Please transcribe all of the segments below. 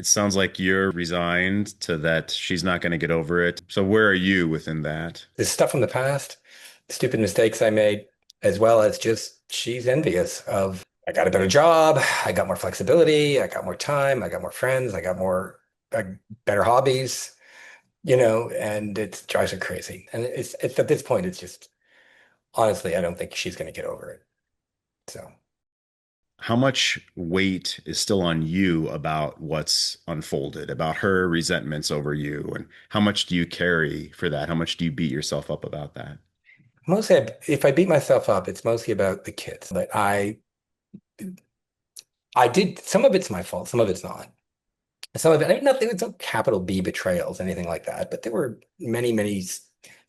sounds like you're resigned to that she's not going to get over it. So where are you within that? There's stuff from the past, stupid mistakes I made, as well as just she's envious of I got a better job, I got more flexibility, I got more time, I got more friends, I got more uh, better hobbies, and it drives her crazy. And it's at this point, it's just honestly, I don't think she's going to get over it. So How much weight is still on you about what's unfolded, about her resentments over you, and how much do you carry for that? How much do you beat yourself up about that? mostly, if I beat myself up, it's mostly about the kids. But I did some of it's my fault, some of it's not. Some of it, I mean, nothing, it's no capital B betrayals, anything like that. But there were many, many.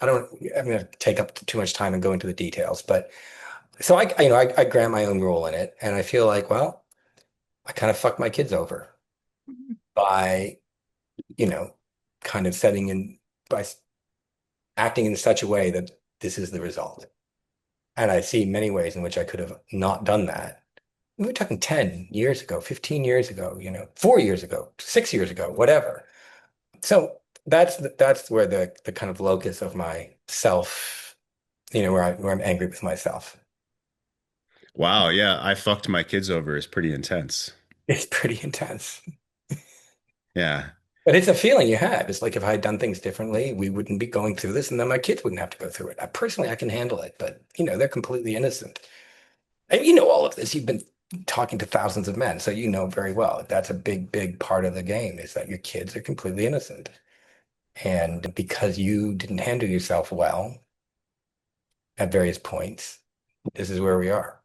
I'm going to take up too much time and go into the details. But so I grant my own role in it, and I feel like, well, I kind of fucked my kids over by, you know, kind of setting in by acting in such a way that this is the result. And I see many ways in which I could have not done that. We're talking 10 years ago, 15 years ago, 4 years ago, 6 years ago, whatever. So that's where the kind of locus of my self, where I'm angry with myself. Wow, yeah, I fucked my kids over is pretty intense. It's pretty intense. Yeah, But it's a feeling you have. It's like if I had done things differently, we wouldn't be going through this, and then my kids wouldn't have to go through it. Personally, I can handle it, but they're completely innocent. And you know all of this. You've been talking to thousands of men, so you know very well that's a big, big part of the game is that your kids are completely innocent. And because you didn't handle yourself well at various points, this is where we are.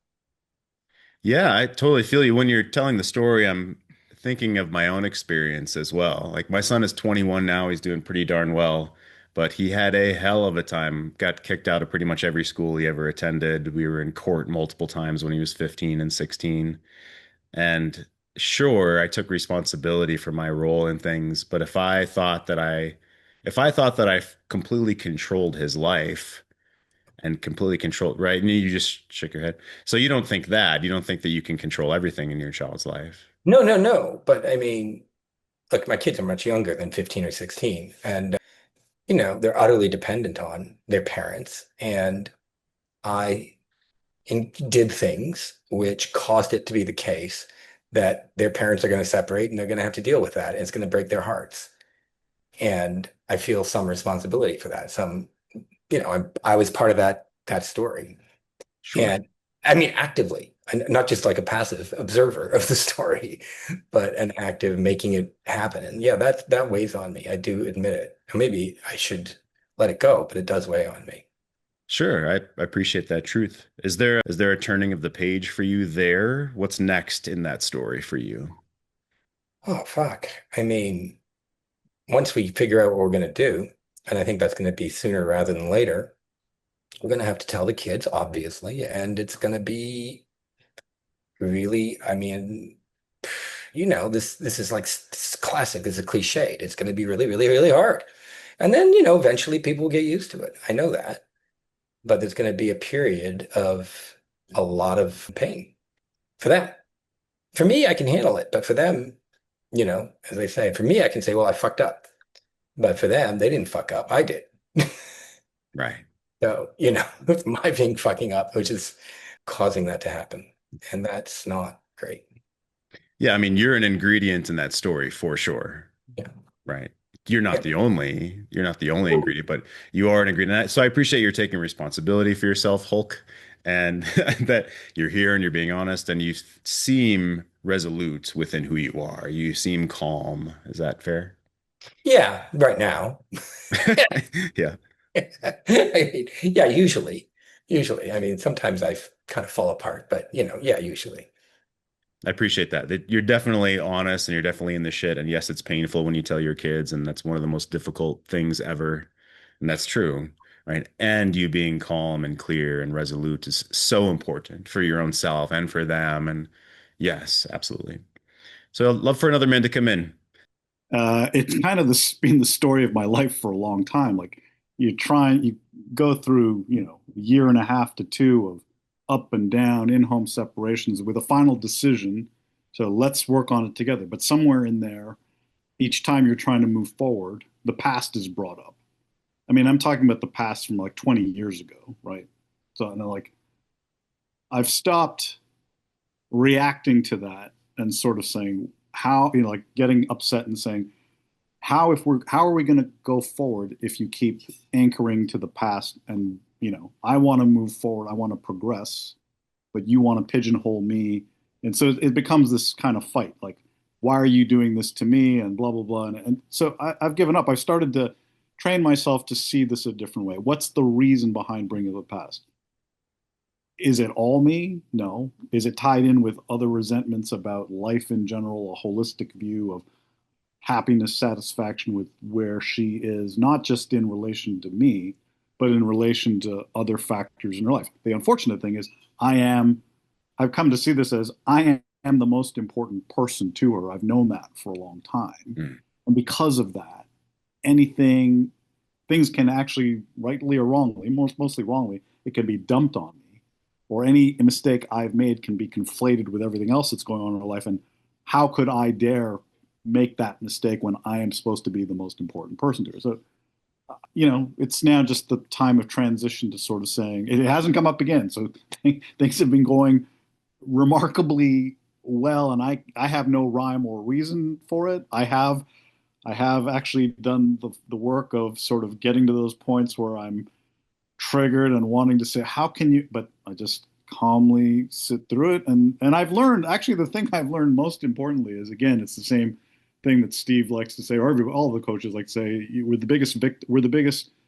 yeah, I totally feel you. When you're telling the story, I'm thinking of my own experience as well. Like my son is 21 now, he's doing pretty darn well, but he had a hell of a time, got kicked out of pretty much every school he ever attended. We were in court multiple times when he was 15 and 16. And sure, I took responsibility for my role in things, but if I thought that I completely controlled his life and completely controlled, right? And you just shook your head. So you don't think that. You don't think that you can control everything in your child's life. No, no, no. But I mean, look, my kids are much younger than 15 or 16, and they're utterly dependent on their parents. And I did things which caused it to be the case that their parents are going to separate and they're going to have to deal with that. And it's going to break their hearts. And I feel some responsibility for that. I was part of that story. Sure. And I mean, actively, and not just like a passive observer of the story, but an active making it happen. And yeah, that weighs on me. I do admit it. And maybe I should let it go, but it does weigh on me. Sure. I appreciate that truth. Is there a turning of the page for you there? What's next in that story for you? Oh, fuck. I mean, once we figure out what we're going to do, and I think that's going to be sooner rather than later, we're going to have to tell the kids, obviously, and it's going to be really, I mean, this is like this is classic. This is cliched. It's going to be really, really, really hard. And then, eventually people will get used to it. I know that. But there's going to be a period of a lot of pain for them. For me, I can handle it. But for them, as I say, for me, I can say, well, I fucked up. But for them, they didn't fuck up. I did. Right. So, it's my being fucking up, which is causing that to happen. And that's not great. Yeah, I mean, you're an ingredient in that story for sure. Yeah. Right. Yeah. You're not the only ingredient, but you are an ingredient. So I appreciate you're taking responsibility for yourself, Hulk, and that you're here and you're being honest and you seem resolute within who you are. You seem calm. Is that fair? Yeah, right now. Yeah. I mean, yeah, usually. Usually. I mean, sometimes I kind of fall apart, but yeah, usually. I appreciate that. That you're definitely honest and you're definitely in the shit. And yes, it's painful when you tell your kids, and that's one of the most difficult things ever. And that's true, right? And you being calm and clear and resolute is so important for your own self and for them. And yes, absolutely. So I'd love for another man to come in. It's kind of been the story of my life for a long time. Like you go through, a year and a half to two of up and down in-home separations with a final decision. So let's work on it together. But somewhere in there, each time you're trying to move forward, the past is brought up. I mean, I'm talking about the past from like 20 years ago, right? So, and like, I've stopped reacting to that and sort of saying, how, like getting upset and saying, how are we going to go forward if you keep anchoring to the past? And, I want to move forward, I want to progress, but you want to pigeonhole me. And so it becomes this kind of fight, like, why are you doing this to me? And blah, blah, blah. And so I've given up. I've started to train myself to see this a different way. What's the reason behind bringing the past? Is it all me? No. Is it tied in with other resentments about life in general, a holistic view of happiness, satisfaction with where she is, not just in relation to me, but in relation to other factors in her life? The unfortunate thing is, I've come to see this as I am the most important person to her. I've known that for a long time. Mm. And because of that, anything, things can actually, rightly or wrongly, mostly wrongly, it can be dumped on me. Or any mistake I've made can be conflated with everything else that's going on in her life. And how could I dare make that mistake when I am supposed to be the most important person to her? So, it's now just the time of transition to sort of saying it hasn't come up again. So things have been going remarkably well, and I have no rhyme or reason for it. I have actually done the work of sort of getting to those points where I'm triggered and wanting to say, how can you, but I just calmly sit through it. And I've learned, actually, the thing I've learned most importantly is, again, it's the same thing that Steve likes to say, or all the coaches like to say,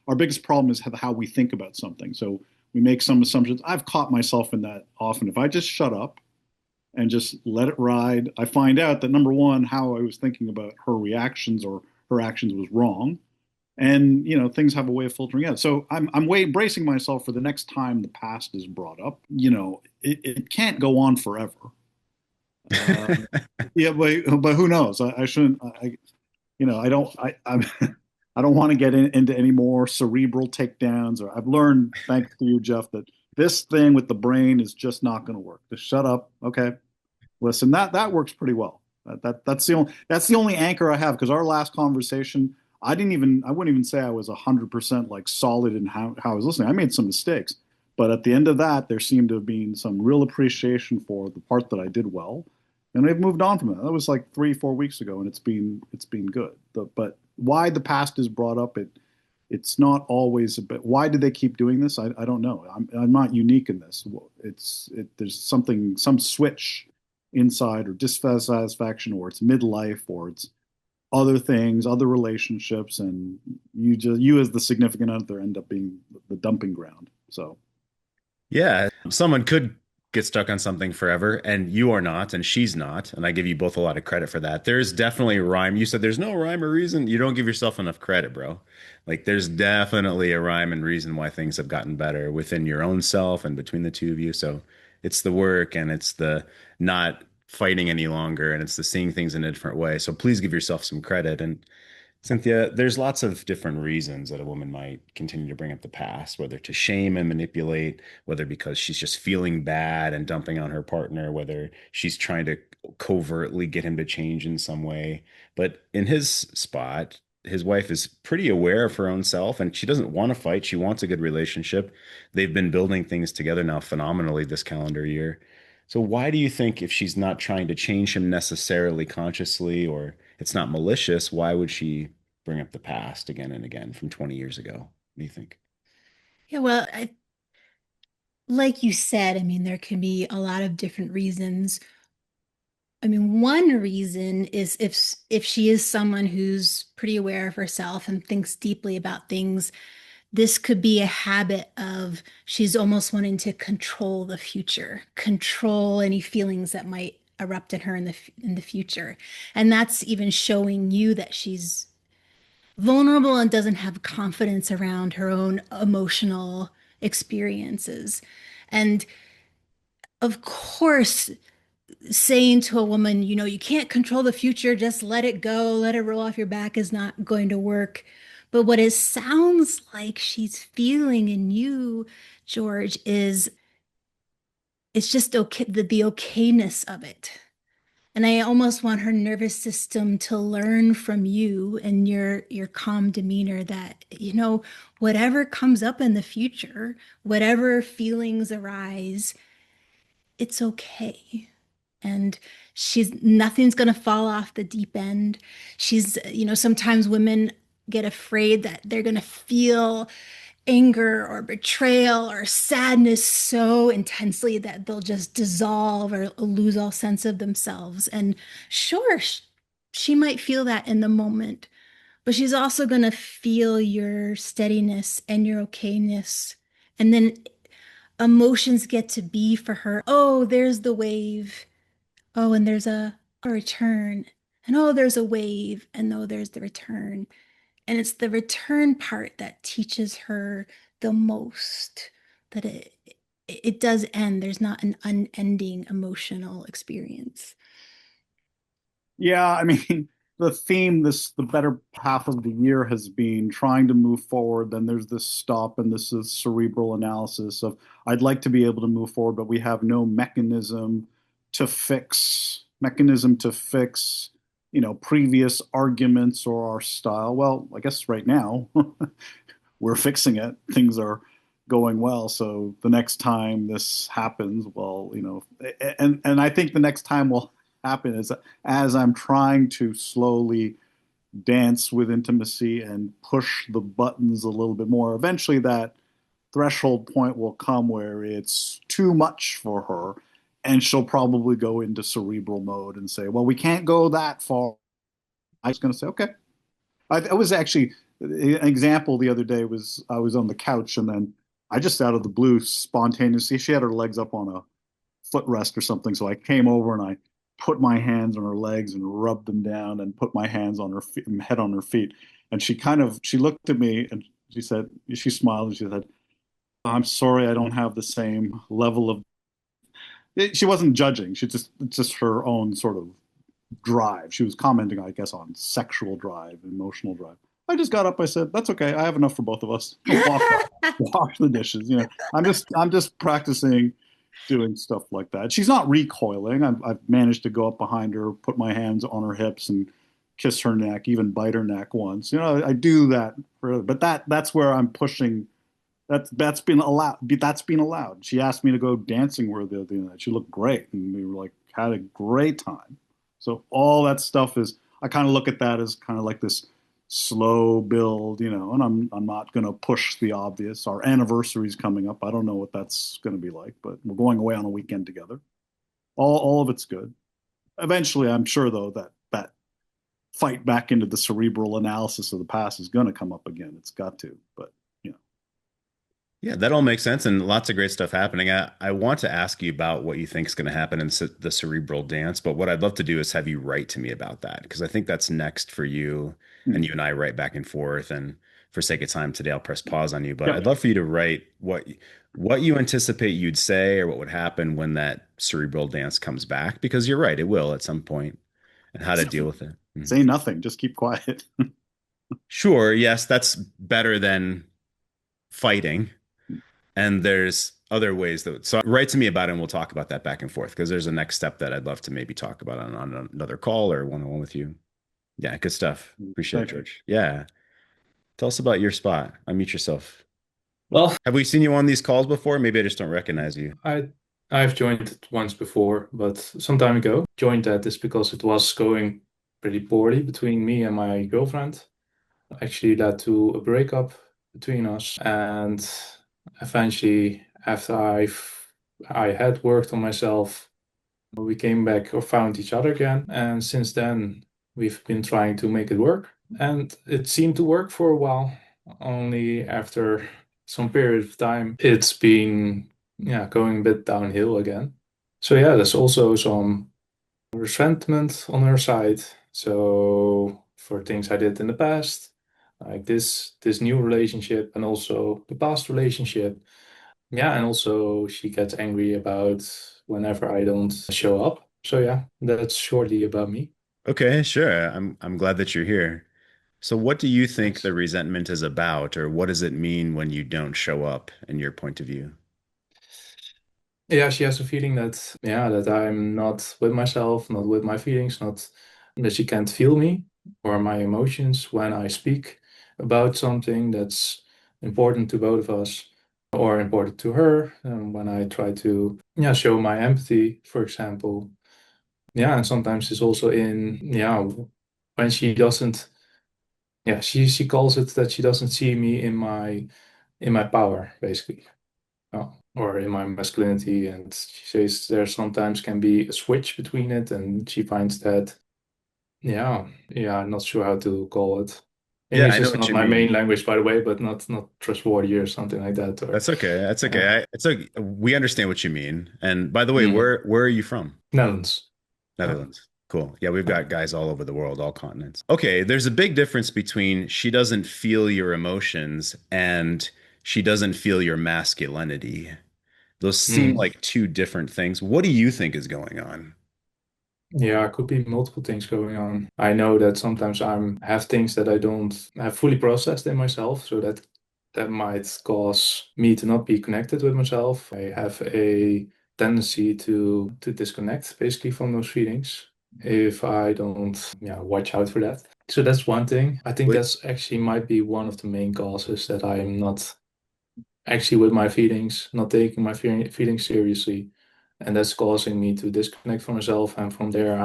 our biggest problem is how we think about something. So we make some assumptions. I've caught myself in that often. If I just shut up and just let it ride, I find out that number one, how I was thinking about her reactions or her actions was wrong. And things have a way of filtering out. So I'm way bracing myself for the next time the past is brought up. It can't go on forever. Uh, yeah, but who knows? I shouldn't. I don't. I don't want to get into any more cerebral takedowns. Or I've learned, thanks to you, Jeff, that this thing with the brain is just not going to work. Just shut up. Okay, listen. That works pretty well. That's the only anchor I have, because our last conversation, I wouldn't even say I was 100% like solid in how I was listening. I made some mistakes, but at the end of that, there seemed to have been some real appreciation for the part that I did well, and they've moved on from that. That was like 3, 4 weeks ago, and it's been good. But why the past is brought up, it's not always a bit. Why do they keep doing this? I don't know. I'm not unique in this. There's some switch inside, or dissatisfaction, or it's midlife, or it's other things, other relationships, and you as the significant other end up being the dumping ground. So Yeah, someone could get stuck on something forever, and you are not, and she's not. And I give you both a lot of credit for that. There's definitely a rhyme. You said there's no rhyme or reason. You don't give yourself enough credit, bro. Like, there's definitely a rhyme and reason why things have gotten better within your own self and between the two of you. So it's the work, and it's the not fighting any longer, and it's the seeing things in a different way. So please give yourself some credit. And Cynthia, there's lots of different reasons that a woman might continue to bring up the past, whether to shame and manipulate, whether because she's just feeling bad and dumping on her partner, whether she's trying to covertly get him to change in some way. But in his spot, his wife is pretty aware of her own self, and she doesn't want to fight. She wants a good relationship. They've been building things together now phenomenally this calendar year. So why do you think, if she's not trying to change him necessarily consciously, or it's not malicious, why would she bring up the past again and again from 20 years ago? What do you think? Yeah, well, like you said, I mean, there can be a lot of different reasons. I mean, one reason is if she is someone who's pretty aware of herself and thinks deeply about things, this could be a habit of she's almost wanting to control the future, control any feelings that might erupt in her in the future. And that's even showing you that she's vulnerable and doesn't have confidence around her own emotional experiences. And of course, saying to a woman, you can't control the future, just let it go, let it roll off your back is not going to work. But what it sounds like she's feeling in you, George, is it's just okay, the okayness of it. And I almost want her nervous system to learn from you and your calm demeanor that, whatever comes up in the future, whatever feelings arise, it's okay. And she's nothing's going to fall off the deep end. Sometimes women get afraid that they're going to feel anger or betrayal or sadness so intensely that they'll just dissolve or lose all sense of themselves. And sure, she might feel that in the moment, but she's also going to feel your steadiness and your okayness. And then emotions get to be for her. Oh, there's the wave. Oh, and there's a return. And oh, there's a wave. And oh, there's the return. And it's the return part that teaches her the most, that it does end. There's not an unending emotional experience. Yeah, I mean, the theme the better half of the year has been trying to move forward. Then there's this stop, and this is cerebral analysis of I'd like to be able to move forward, but we have no mechanism to fix, previous arguments or our style. Well, I guess right now we're fixing it. Things are going well. So the next time this happens, well, and I think the next time will happen is as I'm trying to slowly dance with intimacy and push the buttons a little bit more. Eventually, that threshold point will come where it's too much for her, and she'll probably go into cerebral mode and say, "Well, we can't go that far." I was going to say, "Okay." I was actually an example the other day was I was on the couch and then I just out of the blue spontaneously she had her legs up on a footrest or something, so I came over and I put my hands on her legs and rubbed them down and put my hands on her head on her feet, and she looked at me and she smiled and she said, "I'm sorry, I don't have the same level of." She wasn't judging. It's just her own sort of drive. She was commenting, I guess, on sexual drive, emotional drive. I just got up. I said, "That's okay. I have enough for both of us." Walked out, wash the dishes. I'm just practicing doing stuff like that. She's not recoiling. I've managed to go up behind her, put my hands on her hips, and kiss her neck, even bite her neck once. I do that but that's where I'm pushing. That's been allowed. That's been allowed. She asked me to go dancing with her the other night. She looked great, and we were like had a great time. So all that stuff is, I kind of look at that as kind of like this slow build, and I'm not going to push the obvious. Our anniversary's coming up. I don't know what that's going to be like, but we're going away on a weekend together. All of it's good. Eventually, I'm sure though that fight back into the cerebral analysis of the past is going to come up again. It's got to, but Yeah, that all makes sense and lots of great stuff happening. I want to ask you about what you think is going to happen in the cerebral dance, but what I'd love to do is have you write to me about that because I think that's next for you and hmm. you and I write back and forth. And for sake of time today, I'll press pause on you, but Yep. I'd love for you to write what you anticipate you'd say or what would happen when that cerebral dance comes back because you're right, it will at some point and how to deal with it. Mhm. Say nothing. Just keep quiet. Sure, yes, that's better than fighting. And there's other ways so write to me about it and we'll talk about that back and forth because there's a next step that I'd love to maybe talk about on another call or one-on-one with you. Yeah, good stuff. Appreciate it, Thank you. George. Yeah. Tell us about your spot. Unmute yourself. Well, Have we seen you on these calls before? Maybe I just don't recognize you. I've joined it once before, but some time ago. Joined that is because it was going pretty poorly between me and my girlfriend. Actually led to a breakup between us. And eventually, after I had worked on myself, we came back or found each other again. And since then, we've been trying to make it work. And it seemed to work for a while. Only after some period of time, it's been going a bit downhill again. So yeah, there's also some resentment on her side. So for things I did in the past, like this new relationship and also the past relationship. Yeah, and also she gets angry about whenever I don't show up. So yeah, that's shortly about me. Okay, sure. I'm glad that you're here. So what do you think Thanks. the resentment is about, or what does it mean when you don't show up in your point of view? Yeah, she has a feeling that, yeah, that I'm not with myself, not with my feelings, not that she can't feel me or my emotions when I speak about something that's important to both of us or important to her. And when I try to, yeah, show my empathy, for example. Yeah, and sometimes it's also in, yeah, when she doesn't, yeah, she calls it that she doesn't see me in my power, basically. Or in my masculinity, and she says there sometimes can be a switch between it, and she finds that, yeah, I'm not sure how to call it. Yeah, English I know is what not you my main mean. language, by the way, but not trustworthy or something like that. Or That's okay. That's yeah, okay. It's okay. We understand what you mean. And by the way, mm, where are you from? Netherlands. Yeah. Netherlands. Cool. Yeah, we've Yeah. got guys all over the world, all continents. Okay, there's a big difference between she doesn't feel your emotions and she doesn't feel your masculinity. Those seem Mm. like two different things. What do you think is going on? Yeah, it could be multiple things going on. I know that sometimes I'm have things that I don't have fully processed in myself, so that might cause me to not be connected with myself. I have a tendency to disconnect basically from those feelings if I don't, yeah, watch out for that. So that's one thing. I think Wait, that's actually might be one of the main causes that I'm not actually with my feelings, not taking my feelings seriously. And that's causing me to disconnect from myself. And from there,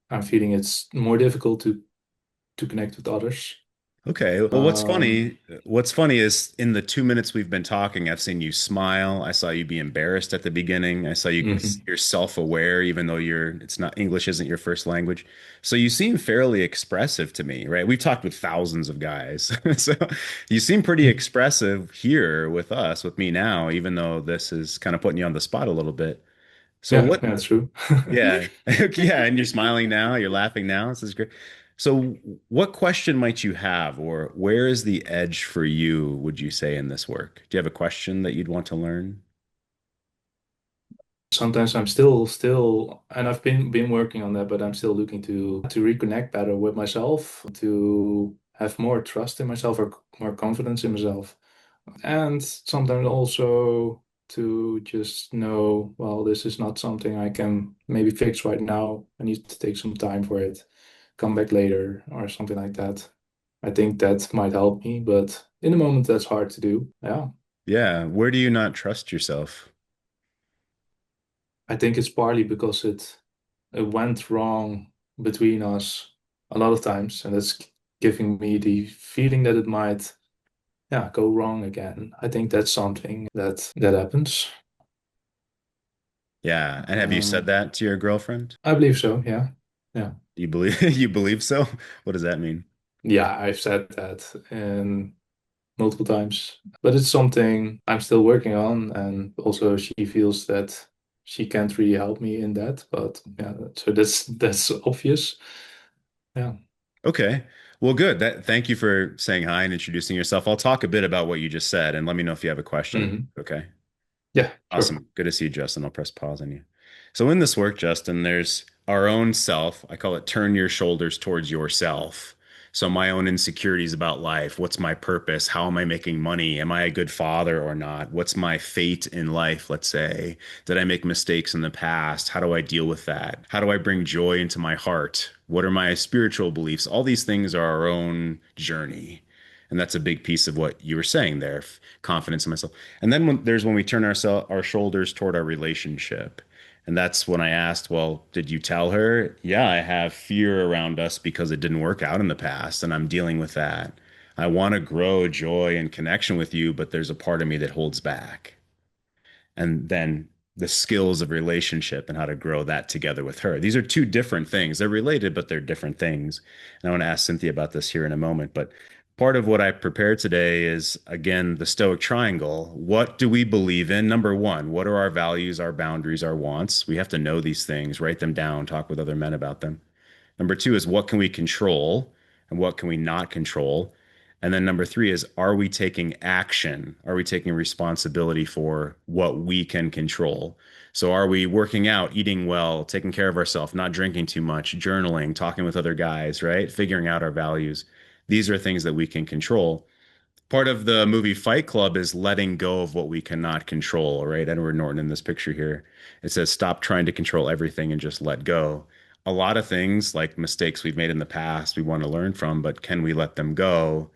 I'm feeling it's more difficult to connect with others. okay. Well, Um, what's funny is in the 2 minutes we've been talking, I've seen you smile. I saw you be embarrassed at the beginning. I saw mhm. you're self-aware, even though it's not English isn't your first language. So you seem fairly expressive to me, right? We've talked with thousands of guys. So you seem pretty expressive here with us, with me now, even though this is kind of putting you on the spot a little bit. So Yeah, what yeah, that's true. yeah. Yeah, and you're smiling now, you're laughing now. This is great. So, what question might you have, or where is the edge for you, would you say, in this work? Do you have a question that you'd want to learn? Sometimes I'm still, and I've been working on that, but I'm still looking to reconnect better with myself, to have more trust in myself or more confidence in myself. And sometimes also to just know, well, this is not something I can maybe fix right now. I need to take some time for it, come back later, or something like that. I think that might help me, but in the moment, that's hard to do. Yeah. Yeah. Where do you not trust yourself? I think it's partly because it went wrong between us a lot of times, and it's giving me the feeling that it might, yeah, go wrong again. I think that's something that happens. Yeah. And have you said Um, that to your girlfriend? I believe so. Yeah. Yeah. You believe you believe so? What does that mean? Yeah, I've said that and multiple times, but it's something I'm still working on, and also she feels that she can't really help me in that. But yeah, so that's obvious. Yeah. Okay. Well, good. Thank you for saying hi and introducing yourself. I'll talk a bit about what you just said and let me know if you have a question. Hmm. Okay. Yeah, sure. Awesome. Good to see you, Justin. I'll press pause on you. So in this work, Justin, there's our own self. I call it turn your shoulders towards yourself. So my own insecurities about life. What's my purpose? How am I making money? Am I a good father or not? What's my fate in life, let's say? Did I make mistakes in the past? How do I deal with that? How do I bring joy into my heart? What are my spiritual beliefs? All these things are our own journey. And that's a big piece of what you were saying there, confidence in myself. And then there's when we turn our shoulders toward our relationship. And that's when I asked, well, did you tell her? Yeah, I have fear around us because it didn't work out in the past, and I'm dealing with that. I want to grow joy and connection with you, but there's a part of me that holds back. And then the skills of relationship and how to grow that together with her. These are two different things. They're related, but they're different things. And I want to ask Cynthia about this here in a moment. But part of what I prepared today is, again, the Stoic triangle. What do we believe in? Number one, what are our values, our boundaries, our wants? We have to know these things, write them down, talk with other men about them. Number two is what can we control and what can we not control? And then number three is, are we taking action? Are we taking responsibility for what we can control? So are we working out, eating well, taking care of ourselves, not drinking too much, journaling, talking with other guys, right? Figuring out our values. These are things that we can control. Part of the movie Fight Club is letting go of what we cannot control, right? Edward Norton in this picture here. It says, stop trying to control everything and just let go. A lot of things, like mistakes we've made in the past, we want to learn from, but can we let them go?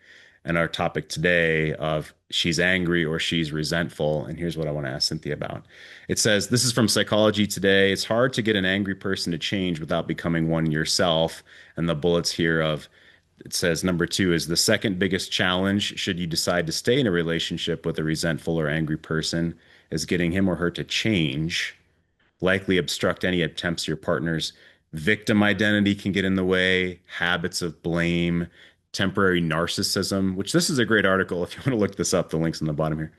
And our topic today of she's angry or she's resentful. And here's what I want to ask Cynthia about. It says, this is from Psychology Today. It's hard to get an angry person to change without becoming one yourself. And the bullets here of it says number two is the second biggest challenge should you decide to stay in a relationship with a resentful or angry person is getting him or her to change, likely obstruct any attempts your partner's victim identity can get in the way, habits of blame, temporary narcissism, which this is a great article if you want to look this up, the link's on the bottom here,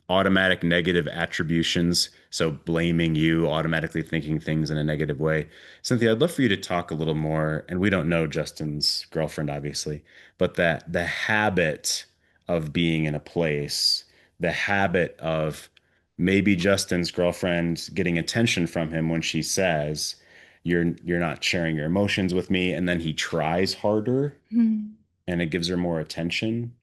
automatic negative attributions. So blaming you, automatically thinking things in a negative way. Cynthia, I'd love for you to talk a little more, and we don't know Justin's girlfriend, obviously, but that the habit of being in a place, the habit of maybe Justin's girlfriend getting attention from him when she says, you're not sharing your emotions with me, and then he tries harder Hmm. and it gives her more attention.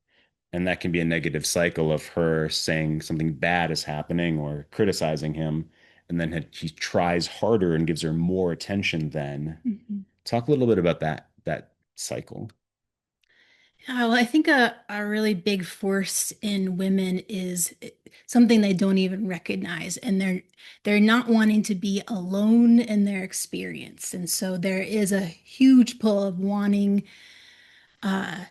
And that can be a negative cycle of her saying something bad is happening or criticizing him. And then he tries harder and gives her more attention then. Mhm. Talk a little bit about that cycle. Yeah, well, I think a really big force in women is something they don't even recognize, and they're not wanting to be alone in their experience. And so there is a huge pull of wanting uh,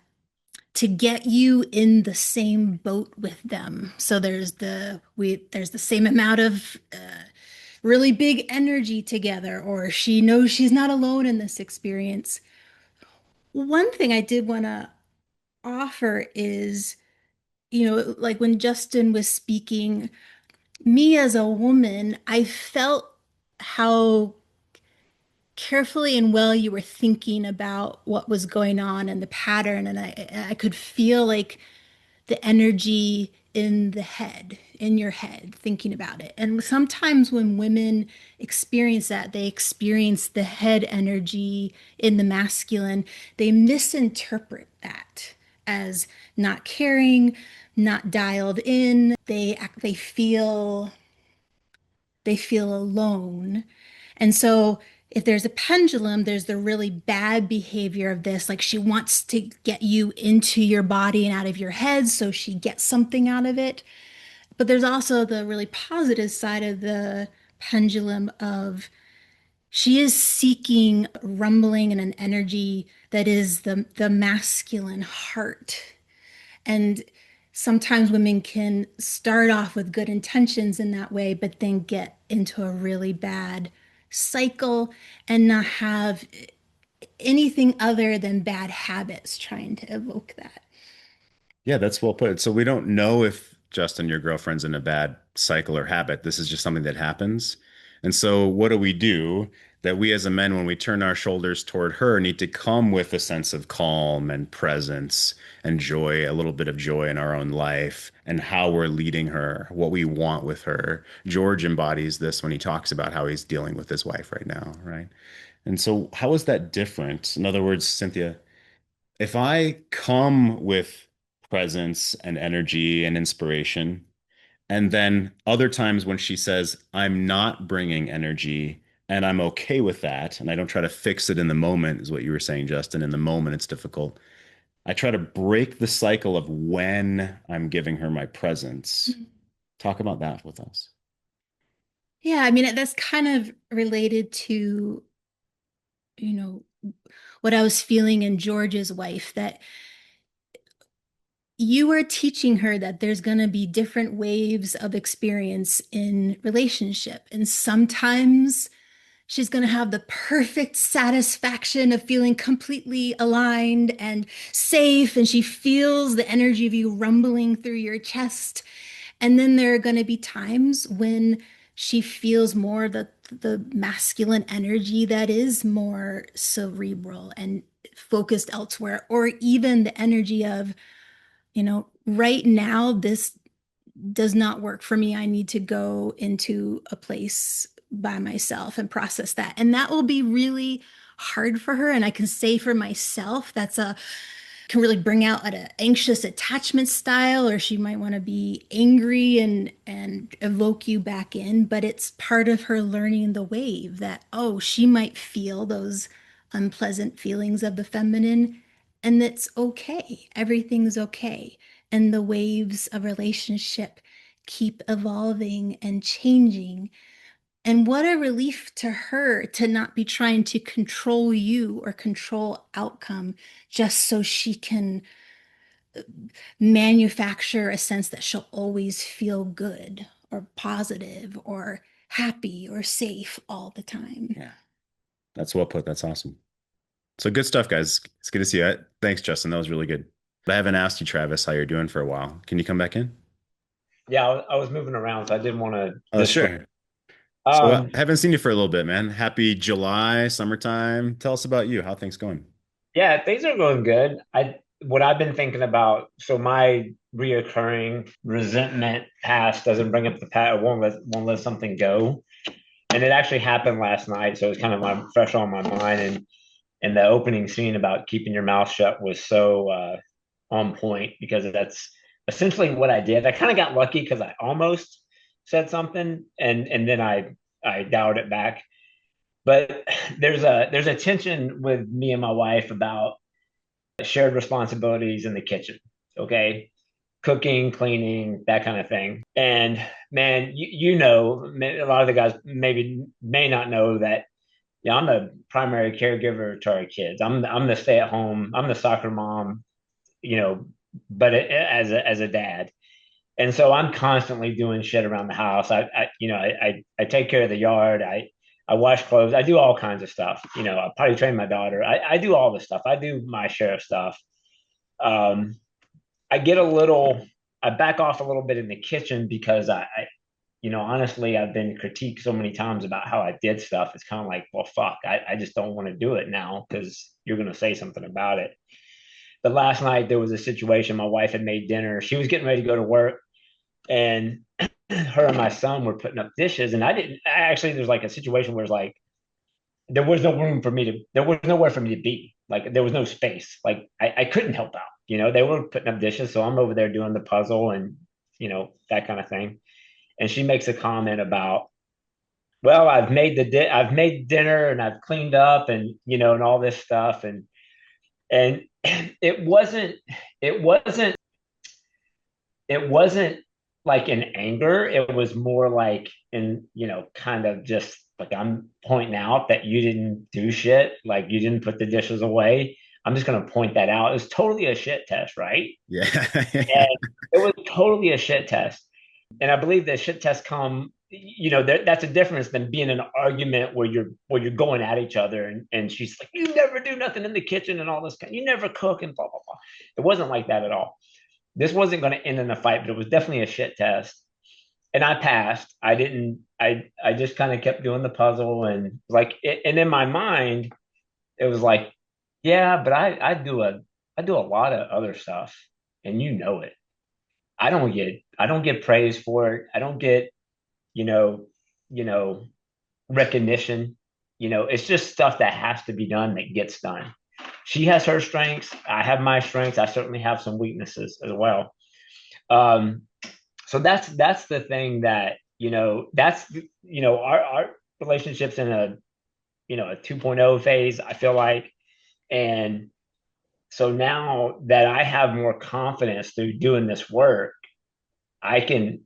to get you in the same boat with them. So there's the same amount of really big energy together, or she knows she's not alone in this experience. One thing I did want to offer is, like when Justin was speaking, me as a woman, I felt how carefully and well you were thinking about what was going on and the pattern. And I could feel like the energy in the head, in your head, thinking about it. And sometimes when women experience that, they experience the head energy in the masculine, they misinterpret that as not caring, not dialed in. They feel alone. And so if there's a pendulum, there's the really bad behavior of this. Like she wants to get you into your body and out of your head so she gets something out of it. But there's also the really positive side of the pendulum of she is seeking rumbling and an energy that is the masculine heart. And sometimes women can start off with good intentions in that way, but then get into a really bad cycle and not have anything other than bad habits trying to evoke that. Yeah, that's well put. So we don't know if Justin, your girlfriend's in a bad cycle or habit. This is just something that happens. And so what do we do that we as a men, when we turn our shoulders toward her, need to come with a sense of calm and presence and joy, a little bit of joy in our own life and how we're leading her, what we want with her. George embodies this when he talks about how he's dealing with his wife right now, right? And so how is that different? In other words, Cynthia, if I come with presence and energy and inspiration, and then other times when she says, I'm not bringing energy and I'm okay with that, and I don't try to fix it in the moment, is what you were saying, Justin. In the moment, it's difficult. I try to break the cycle of when I'm giving her my presence. Talk about that with us. Yeah, I mean, that's kind of related to, you know, what I was feeling in George's wife, that you are teaching her that there's going to be different waves of experience in relationship. And sometimes she's going to have the perfect satisfaction of feeling completely aligned and safe, and she feels the energy of you rumbling through your chest. And then there are going to be times when she feels more the masculine energy that is more cerebral and focused elsewhere, or even the energy of, right now, this does not work for me. I need to go into a place by myself and process that. And that will be really hard for her. And I can say for myself, that's can really bring out an anxious attachment style, or she might want to be angry and evoke you back in. But it's part of her learning the wave that, oh, she might feel those unpleasant feelings of the feminine, and that's okay. Everything's okay. And the waves of relationship keep evolving and changing. And what a relief to her to not be trying to control you or control outcome just so she can manufacture a sense that she'll always feel good or positive or happy or safe all the time. Yeah, that's well put. That's awesome. So good stuff, guys. It's good to see you. Thanks, Justin. That was really good. But I haven't asked you, Travis, how you're doing for a while. Can you come back in? Yeah, I was moving around, so I didn't want to Oh, disrupt. sure. So Um, I haven't seen you for a little bit, man. Happy July, summertime. Tell us about you. How things going? yeah, things are going good. What I've been thinking about, so my reoccurring resentment past doesn't bring up the past, won't let something go. And it actually happened last night, so it's kind of fresh on my mind. And the opening scene about keeping your mouth shut was so on point because that's essentially what I did. I kind of got lucky because I almost said something and then I dialed it back. But there's a tension with me and my wife about shared responsibilities in the kitchen. Okay, cooking, cleaning, that kind of thing. And man, a lot of the guys maybe may not know that. Yeah, I'm the primary caregiver to our kids. I'm the stay at home. I'm the soccer mom. You know, but as a dad. And so I'm constantly doing shit around the house. I take care of the yard. I wash clothes. I do all kinds of stuff. I potty train my daughter. I do all this stuff. I do my share of stuff. Um, I get a little, I back off a little bit in the kitchen because honestly, I've been critiqued so many times about how I did stuff. It's kind of like, well, fuck, I just don't want to do it now because you're going to say something about it. But last night there was a situation. My wife had made dinner. She was getting ready to go to work, and her and my son were putting up dishes. And I didn't actually. There's like a situation where it's like there was no room for me to. There was nowhere for me to be. Like there was no space. Like I couldn't help out. They were putting up dishes, so I'm over there doing the puzzle and that kind of thing. And she makes a comment about, well, I've made dinner and I've cleaned up and and all this stuff and it wasn't it wasn't like in anger. It was more like in, kind of just like I'm pointing out that you didn't do shit, like you didn't put the dishes away. I'm just gonna point that out. It was totally a shit test, right? Yeah. And it was totally a shit test. And I believe that shit tests come, that's a difference than being in an argument where you're going at each other and she's like, you never do nothing in the kitchen and all this, you never cook and blah blah blah. It wasn't like that at all. This wasn't going to end in a fight, but it was definitely a shit test. And I passed. I didn't. I just kind of kept doing the puzzle and and in my mind, it was like, yeah, but I do a lot of other stuff, and it. I don't get praise for it. I don't get you know you know recognition. It's just stuff that has to be done that gets done. She has her strengths. I have my strengths. I certainly have some weaknesses as well. Um, so that's the thing that that's our relationships in a 2.0 phase. I feel like, and so now that I have more confidence through doing this work, I can.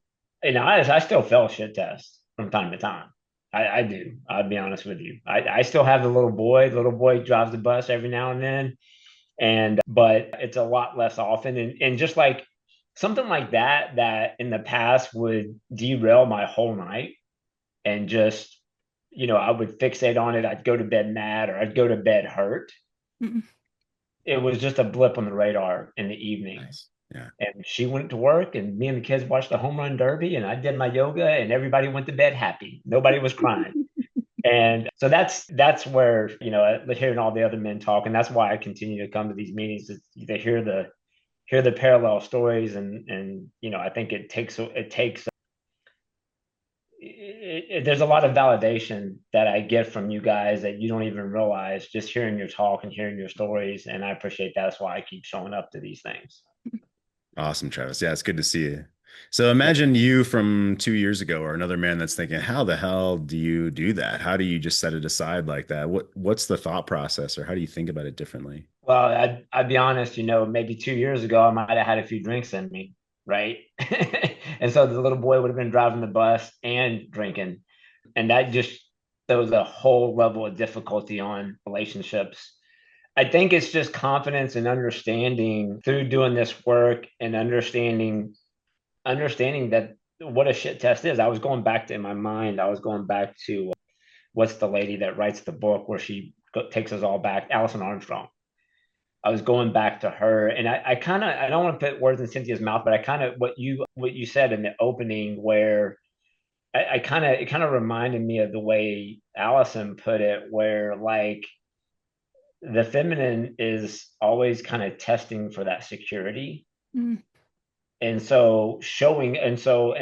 I still fail shit tests from time to time. I do. I'll be honest with you. I still have the little boy. The little boy drives the bus every now and then, and but it's a lot less often. And just like something like that in the past would derail my whole night, and just I would fixate on it. I'd go to bed mad or I'd go to bed hurt. Mm. It was just a blip on the radar in the evening. Nice. Yeah. And she went to work, and me and the kids watched the home run derby, and I did my yoga, and everybody went to bed happy. Nobody was crying. And so that's where, hearing all the other men talk, and that's why I continue to come to these meetings to hear the parallel stories, and I think it takes there's a lot of validation that I get from you guys that you don't even realize just hearing your talk and hearing your stories. And I appreciate that. That's why I keep showing up to these things. Awesome, Travis. Yeah, it's good to see you. So imagine you from 2 years ago or another man that's thinking, how the hell do you do that? How do you just set it aside like that? What's the thought process or how do you think about it differently? Well, I'd be honest, maybe 2 years ago, I might have had a few drinks in me, right? And so the little boy would have been driving the bus and drinking. And that just throws a whole level of difficulty on relationships. I think it's just confidence and understanding through doing this work and understanding that what a shit test is. I was going back to in my mind, I was going back to what's the lady that writes the book where she takes us all back, Alison Armstrong. I was going back to her, and I kind of I don't want to put words in Cynthia's mouth, but I kind of what you said in the opening, where I kind of it kind of reminded me of the way Allison put it, where like the feminine is always kind of testing for that security, Mm. and so showing, and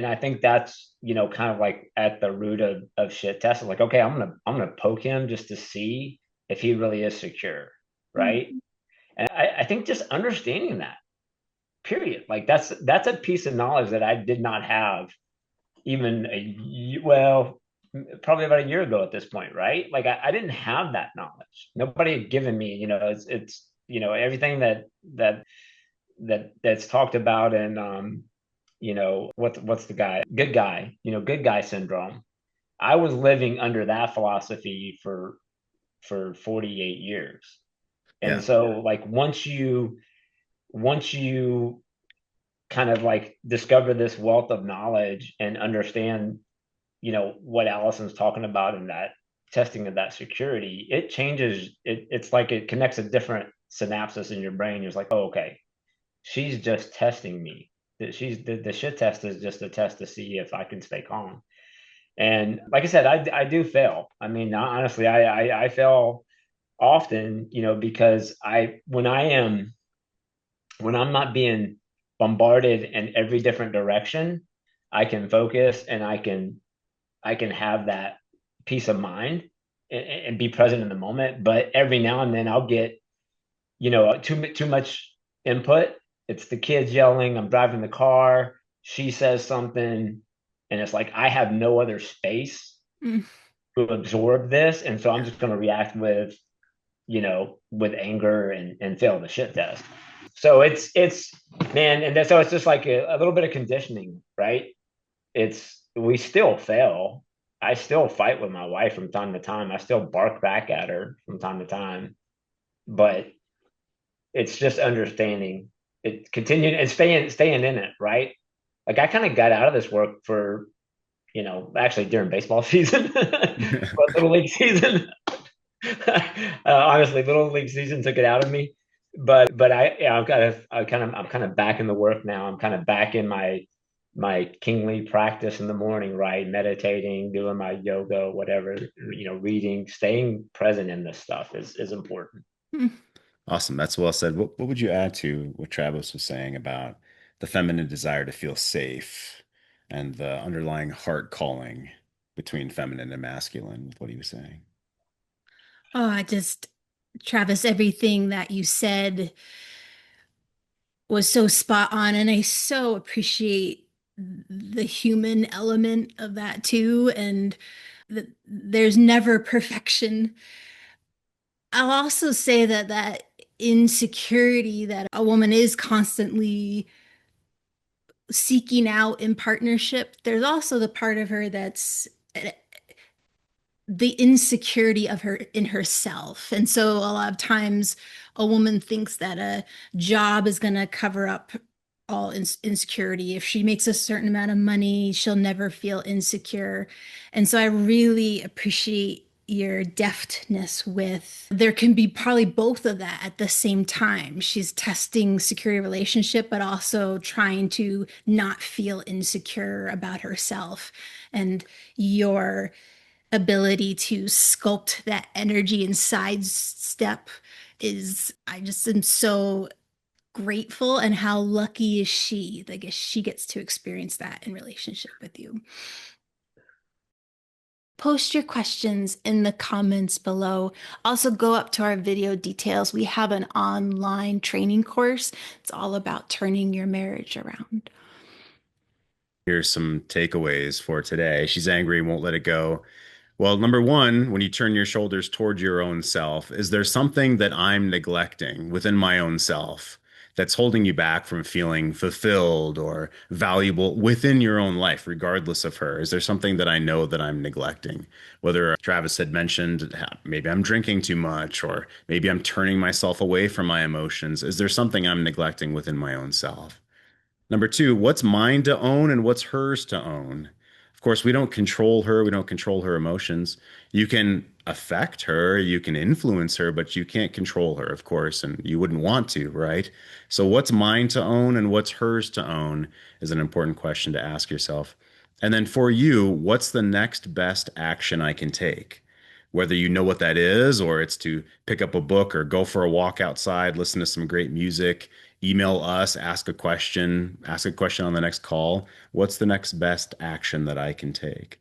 I think that's kind of like at the root of shit testing. Like, okay, I'm gonna poke him just to see if he really is secure, right? Mm. And I think just understanding that, period. Like that's a piece of knowledge that I did not have even well, probably about a year ago at this point, right? Like I didn't have that knowledge. Nobody had given me, it's everything that's talked about and what's the guy, good guy, good guy syndrome. I was living under that philosophy for 48 years. And Yeah. so like once you kind of like discover this wealth of knowledge and understand, what Allison's talking about in that testing of that security, it changes it's like it connects a different synapses in your brain. You're like, oh, okay, she's just testing me. That she's the shit test is just a test to see if I can stay calm. And like I said, I do fail. I mean, honestly, I fail often, because when I'm not being bombarded in every different direction, I can focus and I can have that peace of mind and be present in the moment. But every now and then I'll get, too much input. It's the kids yelling, I'm driving the car, she says something, and it's like I have no other space Mm. to absorb this. And so I'm just gonna react with anger and fail the shit test. So it's man, so it's just like a little bit of conditioning, right? It's we still fail. I still fight with my wife from time to time. I still bark back at her from time to time, but it's just understanding it, continuing and staying in it, right? Like I kind of got out of this work for actually during baseball season, but little league season. Honestly, little league season took it out of me. But I'm kind of back in the work now. I'm kind of back in my kingly practice in the morning, right? Meditating, doing my yoga, whatever, reading, staying present in this stuff is important. Mm. Awesome. That's well said. What would you add to what Travis was saying about the feminine desire to feel safe and the underlying heart calling between feminine and masculine with what he was saying? Oh, Travis, everything that you said was so spot on, and I so appreciate the human element of that too, and that there's never perfection. I'll also say that insecurity that a woman is constantly seeking out in partnership, there's also the part of her that's the insecurity of her in herself. And so a lot of times a woman thinks that a job is going to cover up all insecurity. If she makes a certain amount of money, she'll never feel insecure. And so I really appreciate your deftness with there can be probably both of that at the same time. She's testing security relationship, but also trying to not feel insecure about herself. And your ability to sculpt that energy and sidestep is, I just am so grateful. And how lucky is she? Like, she gets to experience that in relationship with you. post your questions in the comments below. Also, go up to our video details. We have an online training course. It's all about turning your marriage around. Here's some takeaways for today. She's angry and won't let it go. Well, number one, when you turn your shoulders toward your own self, is there something that I'm neglecting within my own self that's holding you back from feeling fulfilled or valuable within your own life, regardless of her? Is there something that I know that I'm neglecting? Whether Travis had mentioned maybe I'm drinking too much, or maybe I'm turning myself away from my emotions. Is there something I'm neglecting within my own self? Number two, what's mine to own and what's hers to own? Of course, we don't control her. We don't control her emotions. You can affect her, you can influence her, but you can't control her, of course, and you wouldn't want to, right? So, what's mine to own and what's hers to own is an important question to ask yourself. And then for you, what's the next best action I can take? Whether you know what that is, or it's to pick up a book or go for a walk outside, listen to some great music, email us, ask a question on the next call. What's the next best action that I can take?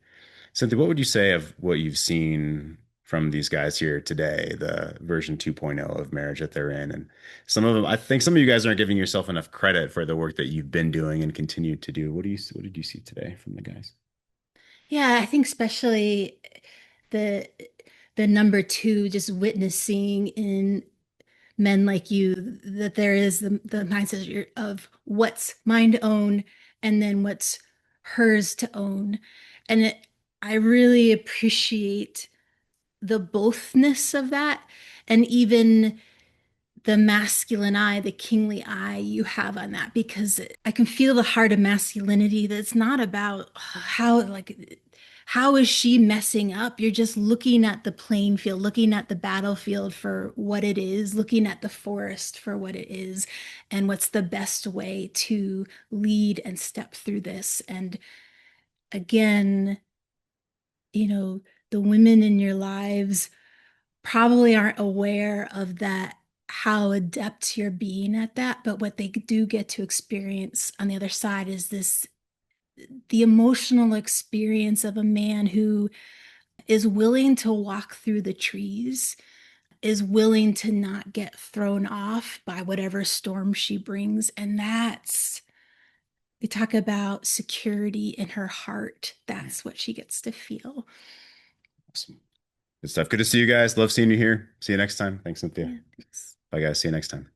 Cynthia, what would you say of what you've seen from these guys here today, the version 2.0 of marriage that they're in? And some of them, I think some of you guys aren't giving yourself enough credit for the work that you've been doing and continue to do. What did you see today from the guys? Yeah, I think especially the the number two, just witnessing in men like you that there is the mindset of what's mine to own and then what's hers to own. And I really appreciate the bothness of that, and even the masculine eye, the kingly eye you have on that, because I can feel the heart of masculinity that's not about how is she messing up? You're just looking at the playing field, looking at the battlefield for what it is, looking at the forest for what it is, and what's the best way to lead and step through this. And again, the women in your lives probably aren't aware of that, how adept you're being at that. But what they do get to experience on the other side is the emotional experience of a man who is willing to walk through the trees, is willing to not get thrown off by whatever storm she brings. And we talk about security in her heart. That's what she gets to feel. Awesome. Good stuff. Good to see you guys. Love seeing you here. See you next time. Thanks, Cynthia. Yeah, thanks. Bye, guys. See you next time.